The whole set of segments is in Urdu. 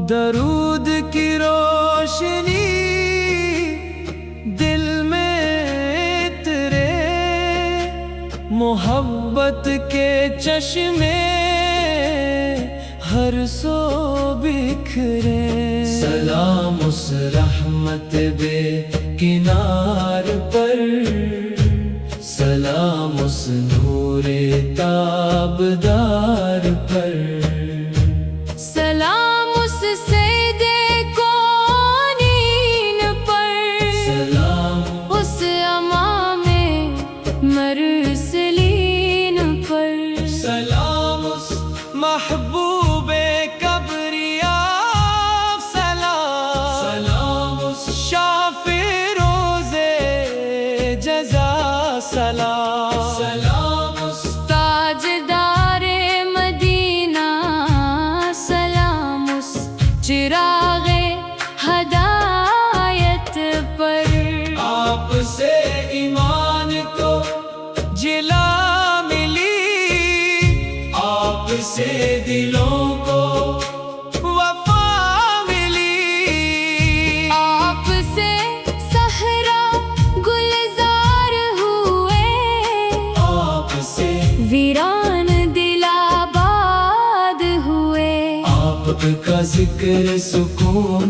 درود کی روشنی دل میں تیرے، محبت کے چشمے ہر سو بکھرے، سلام اس رحمت بے کنار پر، سلام اس نور تابدار پر، سلام اس سید کونین پر، سلام اس امام مرسلین پر، سلام اس محبوب کبریا، سلام سلام اس شافع روز جزا، سلام سلام اس تاجدار مدینہ، سلام اس چراغ ہدایت پر، آپ سے ایمان کو جلا ملی، آپ سے دلوں کو وفا ملی، آپ سے صحرا گلزار ہوئے، آپ سے ویران دل آباد ہوئے، آپ کا ذکر سکون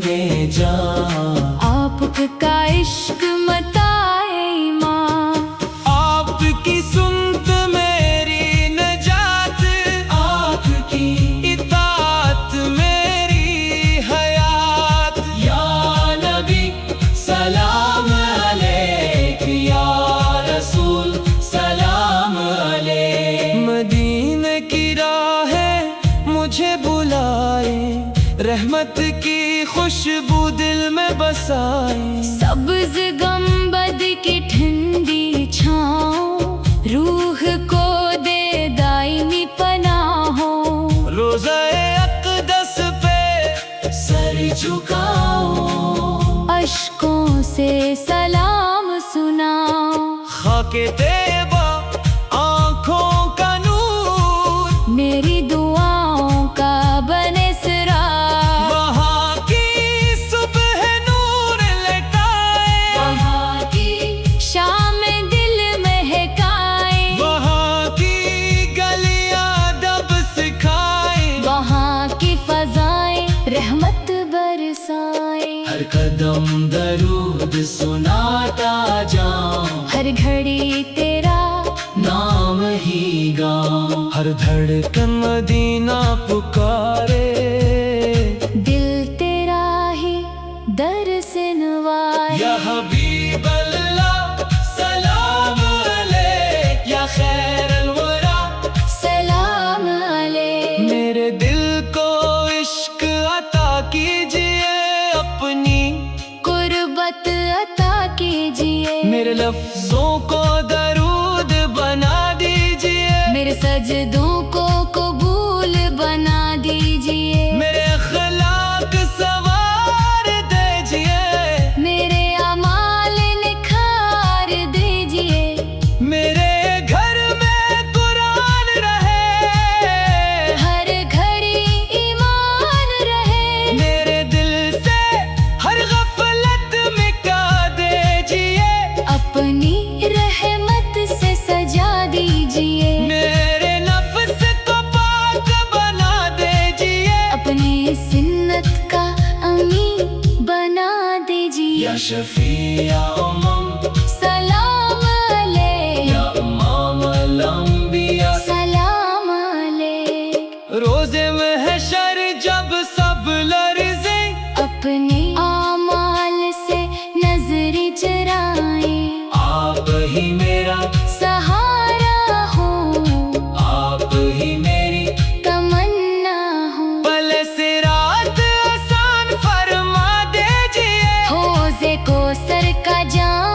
جان، آپ کا عشق متاع ایمان، آپ کی سنت میری نجات، آپ کی اطاعت میری حیات، یا نبی سلام علیک، یا رسول سلام علیک، مدینے کی راہیں مجھے بلائے، رحمت کی خوشبو دل میں بسائے، سبز گنبد کی ٹھنڈی چھاؤں، روح کو دے دائمی پناہوں، روزہ اقدس پہ سر جھکاؤں، اشکوں سے سلام سناؤں، خاک طیبہ آنکھوں کا نور، میری دعاؤں کا بنے سراغ، وہاں کی صبح نور لٹائے، وہاں کی شام دل مہکائے، وہاں کی گلیاں دب سکھائے، وہاں کی فضائیں رحمت برسائیں، ہر قدم درود سناتا جاؤں، ہر گھڑی تیرا نام ہی گاؤں، ہر دھڑکن مدینہ پکارے، دل تیرا ہی در سے نوائے، یا حبیب اللہ سلام علیک، یا خیر الورا سلام علیک، میرے دل کو عشق عطا کیجئے، اپنی قربت عطا کیجئے، میرے لفظوں کو درود بنا دیجئے، میرے سجدوں کو قبول بنا دیجئے، میرے اخلاق سوار دیجئے، میرے اعمال نکھار دیجئے، میرے گھر میں قرآن رہے، ہر گھڑی ایمان رہے، میرے دل سے ہر غفلت مٹا دیجئے، اپنی رحمت سے سجا دیجئے، میرے نفس کو پاک بنا دیجئے، اپنی سنت کا امین بنا دیجئے، یا شفیع امم سلام علیک، یا امام الانبیاء، سلام علیک، روز محشر جب سب لرزے، اپنے اعمال سے نظر چرائیں، آپ ہی میرا سہارا ہوں، آپ ہی میری تمنا ہوں، پل صراط آسان فرما دیجئے، حوض کوثر کا جام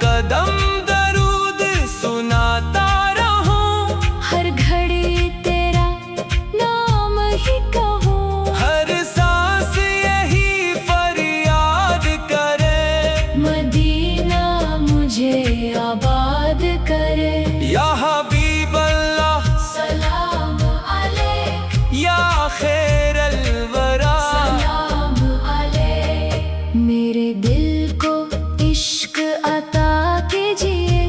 قدم درود سناتا رہوں، ہر گھڑی تیرا نام ہی کہوں، ہر سانس یہی فریاد کرے، مدینہ مجھے آباد کرے۔ یا حبیب اللہ سلام علیک، یا خیر الورا، سلام علیک۔ میرے دل کو عشق عطا کیجیے،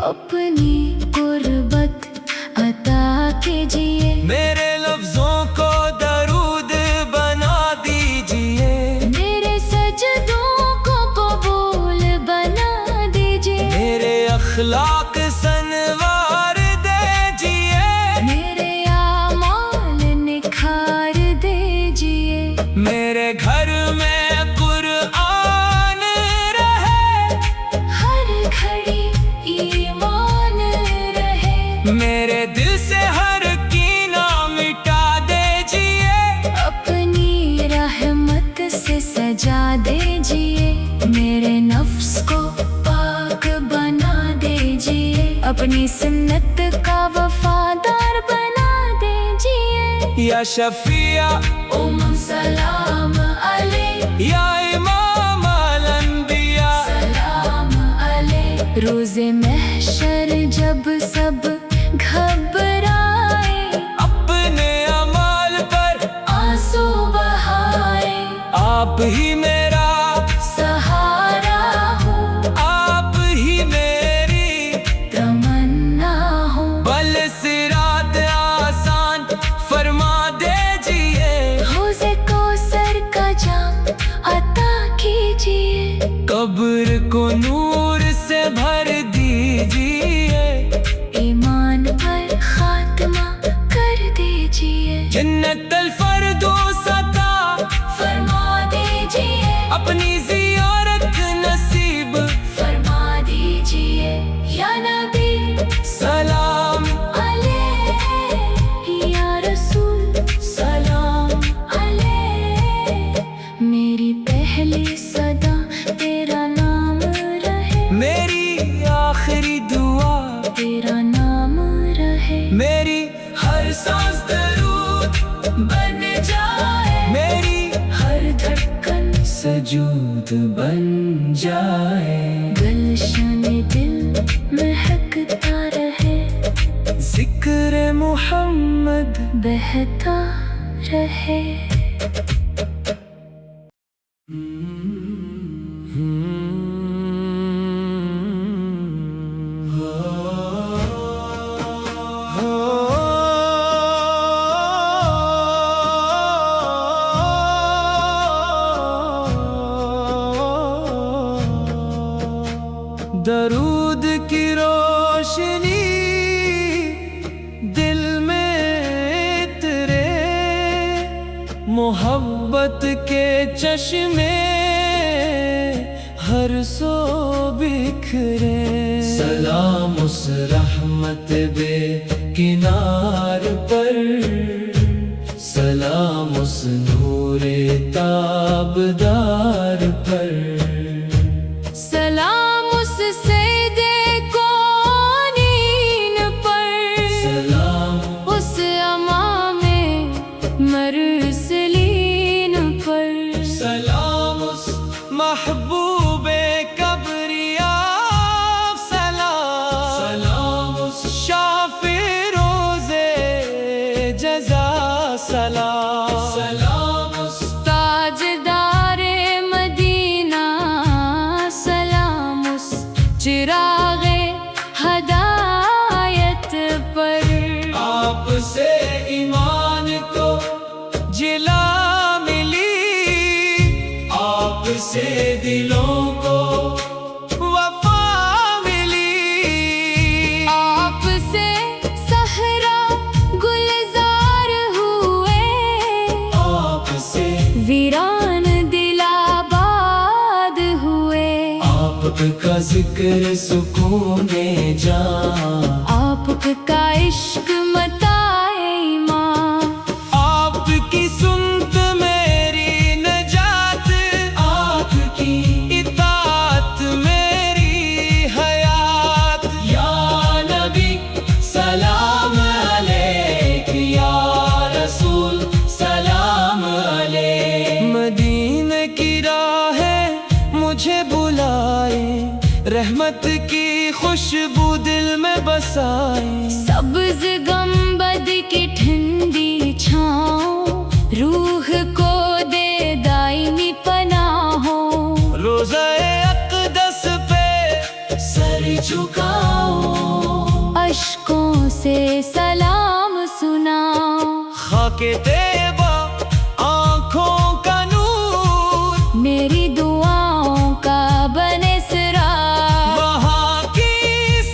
اپنی قربت عطا کیجیے، میرے لفظوں کو درود بنا دیجئے، میرے سجدوں کو قبول بنا دیجیے، میرے اخلاق سنوار دیجئے، میرے اعمال نکھار دیجیے، میرے گھر میں قرآن رہے، ہر گھڑی ایمان رہے، میرے دل سے ہر کینہ مٹا دیجئے، اپنی رحمت سے سجا دیجیے، میرے نفس کو پاک بنا دیجیے، اپنی سنت کا وفادار بنا دیجیے۔ یا شفیع سلام علیک، یا امام الانبیاء، سلام علیک۔ روز محشر جب سب گھبرائے، اپنے اعمال پر آنسو بہائے، آپ ہی میرا سہارا ہو، آپ ہی میری تمنا ہو، بل صراط آسان فرما دیجئے، حوض کوثر کا جام عطا کیجیے، قبر کو نور سے بھر دیجئے، ایمان پر خاتمہ کر دیجیے، جنت الفردوس عطا فرما دیجیے، اپنی زیارت نصیب فرما دیجیے، یا نبی سلام علیہ، یا رسول سلام علیہ، میری پہلی صدا تیرا نام رہے، میری آخری دعا، تیرا نام رہے، میری ہر سانس درود بن جائے، میری ہر دھڑکن سجود بن جائے، گلشن دل مہکتا رہے، ذکر محمد بہتا رہے۔ درود کی روشنی دل میں اترے، محبت کے چشمے ہر سو بکھرے، سلام اس رحمت بے کنار پر، سلام اس نور تابدار پر، سلام اس سید کونین پر، سلام اس امام مرسلین پر، سلام اس محبوب کبریا، سلام سلام اس شافع روز جزا، سلام سلام اس تاجدار مدینہ، سلام اس چراغ ہدایت پر، آپ سے ایمان کو جلا ملی، آپ سے دلوں کو وفا ملی، آپ سے صحرا گلزار ہوئے، آپ سے ویران دل آباد ہوئے، آپ کا ذکر سکون جان، آپ کا عشق متاع ایمان، آپ کی سنت میری نجات، آپ کی اطاعت میری رحمت کی خوشبو دل میں بسائے، سبز گنبد کی ٹھنڈی چھاؤں روح کو دے دائمی پناہوں، روزہ اقدس پہ سر جھکاؤں، اشکوں سے سلام سناؤں، خاک طیبہ آنکھوں کا نور، میری دعاؤں کا بنے سراغ، وہاں کی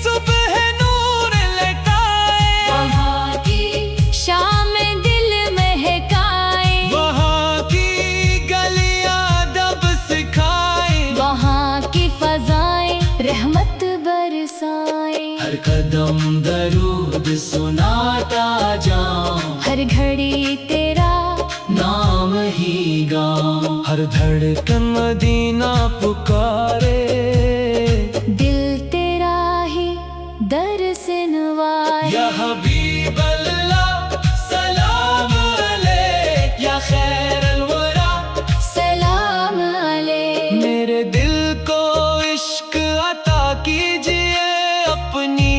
صبح نور لٹائے، وہاں کی شام دل مہکائے، وہاں کی گلیاں دب سکھائے، وہاں کی فضائیں رحمت برسائیں، ہر قدم درود سناتا جاؤں، ہر گھڑی تیرا نام ہی گاؤں، ہر دھڑکن مدینہ پکارے، دل تیرا ہی در سے نوائے، یا حبیب اللہ سلام علیک، یا خیر الورا سلام علیک، میرے دل کو عشق عطا کیجئے، اپنی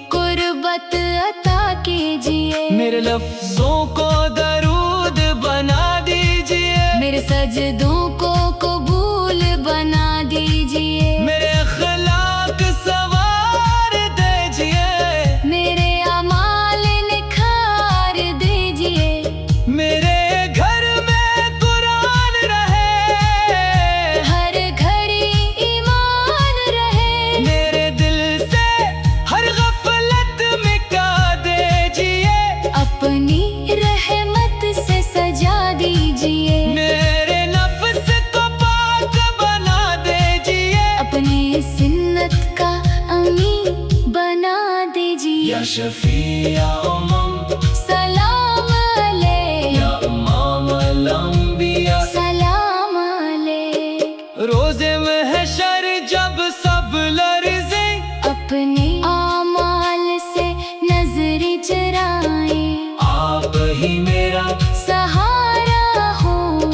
قربت عطا کیجئے، میرے لفظوں کو درود بنا دیجئے، میرے سجدوں کو قبول بنا دیجئے، میرے اخلاق سوار دیجئے، میرے اعمال نکھار دیجئے، میرے گھر میں قرآن رہے، ہر گھڑی ایمان رہے، میرے دل سے ہر غفلت مٹا دیجئے، اپنی رحمت سے سجا دیجئے، میرے نفس کو پاک بنا دیجئے، اپنی سنت کا امین بنا دیجئے، یا شفیع امم سلام علیک، یا امام الانبیاء، سلام علیک، روز محشر جب سب لرزے، اپنے اعمال سے نظر چرائیں، آپ ہی میرا سہارا ہوں،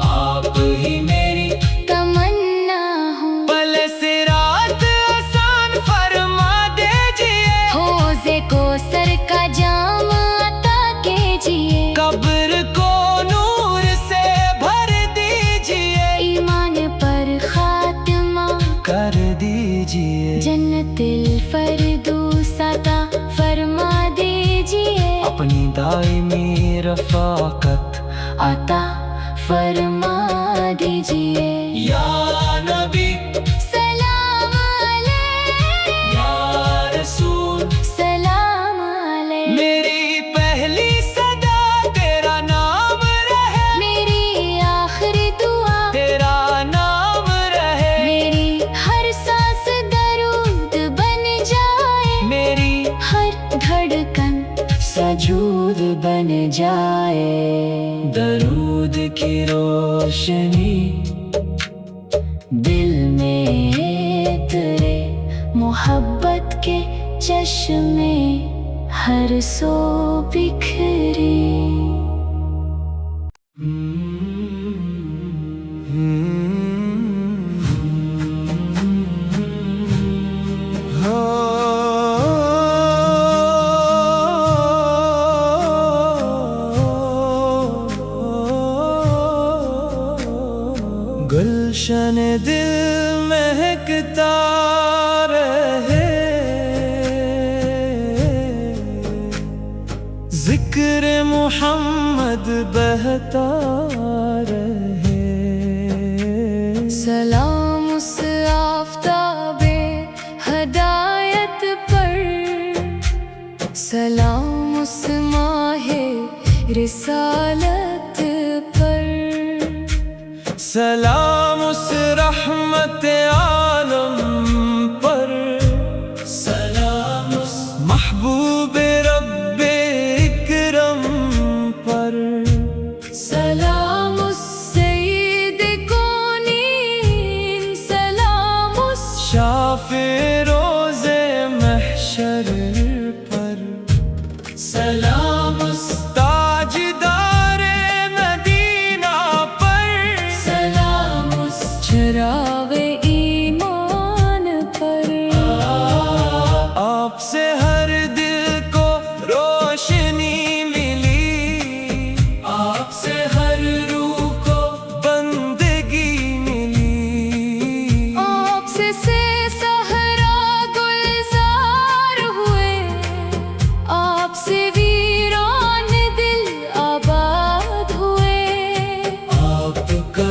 آپ ہی میری تمنا ہوں، پل صراط آسان فرما دیجئے، حوض کوثر کا جام عطا کیجئے، قبر کو نور سے بھر دیجئے، ایمان پر خاتمہ کر دیجئے، جنت الفردوس عطا فرما دیجئے، اپنی دائمی رفاقت عطا فرما دیجئے، یا نبی سلام علیک، یا رسول، سلام علیک، میری پہلی صدا تیرا نام رہے، میری آخری دعا تیرا نام رہے، میری ہر سانس درود بن جائے، میری ہر دھڑکن سجود بن جائے، درود کی روشنی دل میں تیرے محبت کے چشمے ہر سو بکھرے، گلشن دل مہکتا رہے، ذکر محمد بہتا رہے، سلام اس آفتاب ہدایت پر، سلام اس ماہ رسالت پر، سلام اس رحمت عالم پر، سلام اس محبوب رب اکرم پر، سلام اس سید کونین، سلام اس شافع روز محشر پر، سلام اس تاجدار مدینہ پر، سلام اس چراغ ایمان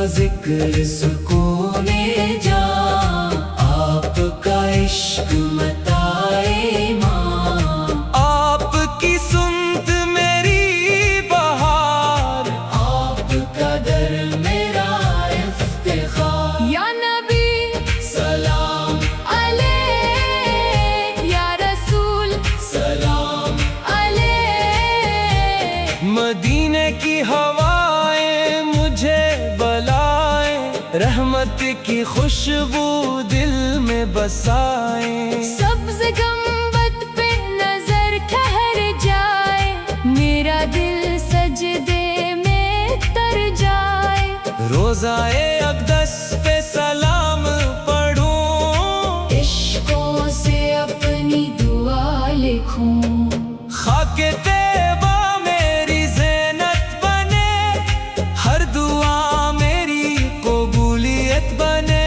ذکر سکون جا، آپ کا عشق متائے ماں، آپ کی سنت میری بہار، آپ کا در میرا افتخار۔ یا نبی سلام علیہ، یا رسول سلام، علیہ۔ مدینے کی ہوائیں مجھے بلائیں، رحمت کی خوشبو دل میں بسائیں۔ سبز گنبد پہ نظر ٹھہر جائے، میرا دل سجدے میں تر جائے۔ روزائے اقدس پہ سلام پڑھوں، عشقوں سے اپنی دعا لکھوں۔ خاک طیبہ میری زینت بنے، ہر دعا میری قبولیت بنے۔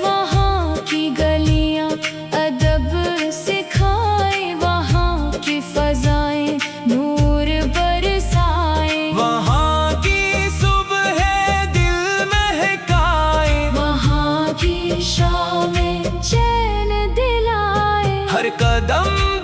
وہاں کی گلیاں ادب سکھائیں، وہاں کی فضائیں نور برسائیں، وہاں کی صبح دل مہکائے، وہاں کی شام چین دلائیں۔ ہر قدم